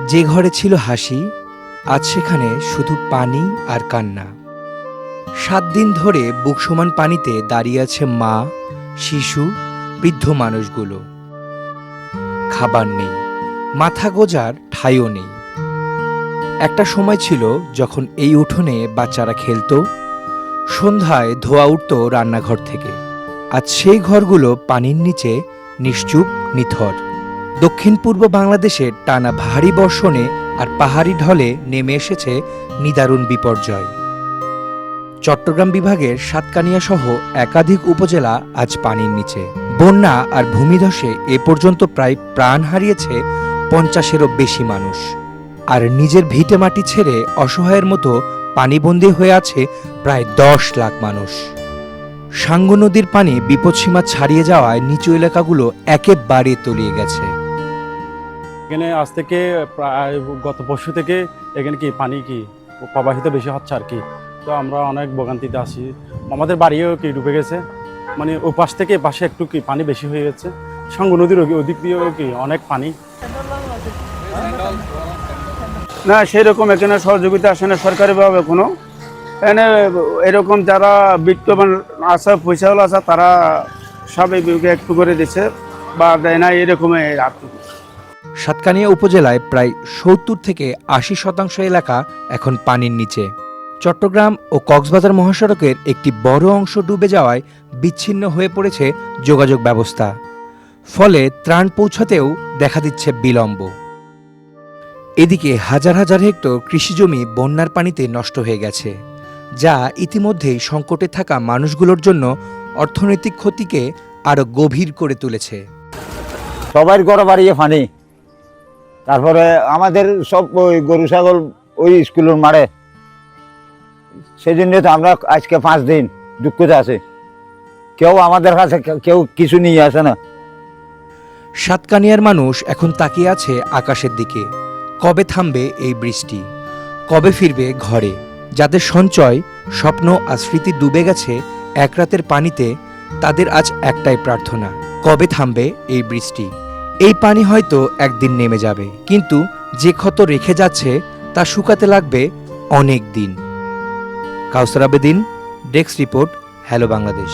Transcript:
যে ঘরে ছিল হাসি, আজ সেখানে শুধু পানি আর কান্না। 7 দিন ধরে বুক সমান পানিতে দাঁড়িয়ে আছে মা, শিশু, বৃদ্ধ মানুষগুলো। খাবার নেই, মাথা গোজার ঠাঁইও নেই। একটা সময় ছিল যখন এই উঠোনে বাচ্চারা খেলতো, সন্ধ্যায় ধোয়া উঠত রান্নাঘর থেকে। আজ সেই ঘরগুলো পানির নিচে নিশ্চুপ, নিথর। দক্ষিণ পূর্ব বাংলাদেশের টানা ভারী বর্ষণে আর পাহাড়ি ঢলে নেমে এসেছে নিদারুণ বিপর্যয়। চট্টগ্রাম বিভাগের সাতকানিয়া সহ একাধিক উপজেলা আজ পানির নিচে। বন্যা আর ভূমিধসে এ পর্যন্ত প্রায় প্রাণ হারিয়েছে 50-এরও বেশি মানুষ। আর নিজের ভিটে মাটি ছেড়ে অসহায়ের মতো পানিবন্দী হয়ে আছে প্রায় 10 লাখ মানুষ। সাঙ্গু নদীর পানি বিপদসীমা ছাড়িয়ে যাওয়ায় নিচু এলাকাগুলো একেবারে তলিয়ে গেছে। এখানে আজ থেকে প্রায় গত পরশু থেকে এখানে পানি প্রবাহিত বেশি হচ্ছে আর কি। তো আমরা অনেক ভোগান্তিতে আছি। আমাদের বাড়িও ডুবে গেছে, মানে ওই পাশ থেকে পাশে একটু পানি বেশি হয়ে গেছে। সাঙ্গু নদীর ওদিক দিয়েও অনেক পানি। না, সেরকম এখানে সহযোগিতা আসে না সরকারিভাবে কোনো। এখানে এরকম যারা বিত্তবান আছে, পয়সাওয়ালা আছে, তারা সবাই একটু করে দিচ্ছে বা দেয় না, এরকমই আর কি। সাতকানিয়া উপজেলায় প্রায় 70-80% এলাকা এখন পানির নিচে। চট্টগ্রাম ও কক্সবাজার মহাসড়কের একটি বড় অংশ ডুবে যাওয়ায় বিচ্ছিন্ন হয়ে পড়েছে যোগাযোগ ব্যবস্থা। ফলে ত্রাণ পৌঁছাতেও দেখা দিচ্ছে বিলম্ব। এদিকে হাজার হাজার হেক্টর কৃষিজমি বন্যার পানিতে নষ্ট হয়ে গেছে, যা ইতিমধ্যেই সংকটে থাকা মানুষগুলোর জন্য অর্থনৈতিক ক্ষতিকে আরও গভীর করে তুলেছে। সবার ঘরে বাড়িয়ে পানি, তারপরে আমাদের সব ওই গরু ছাগল ওই স্কুলের মারে। সেই জন্য তো আমরা আজকে 5 দিন দুঃখতে আছি। কেউ আমাদের কাছে কেউ কিছু নিয়ে আসে না। সাতকানিয়ার মানুষ এখন তাকিয়ে আছে আকাশের দিকে। কবে থামবে এই বৃষ্টি? কবে ফিরবে ঘরে? যাদের সঞ্চয়, স্বপ্ন আর স্মৃতি ডুবে গেছে এক রাতের পানিতে, তাদের আজ একটাই প্রার্থনা, কবে থামবে এই বৃষ্টি? এই পানি হয়তো একদিন নেমে যাবে, কিন্তু যে ক্ষত রেখে যাচ্ছে তা শুকাতে লাগবে অনেক দিন। Kawsar Abedin, desk report, hello Bangladesh.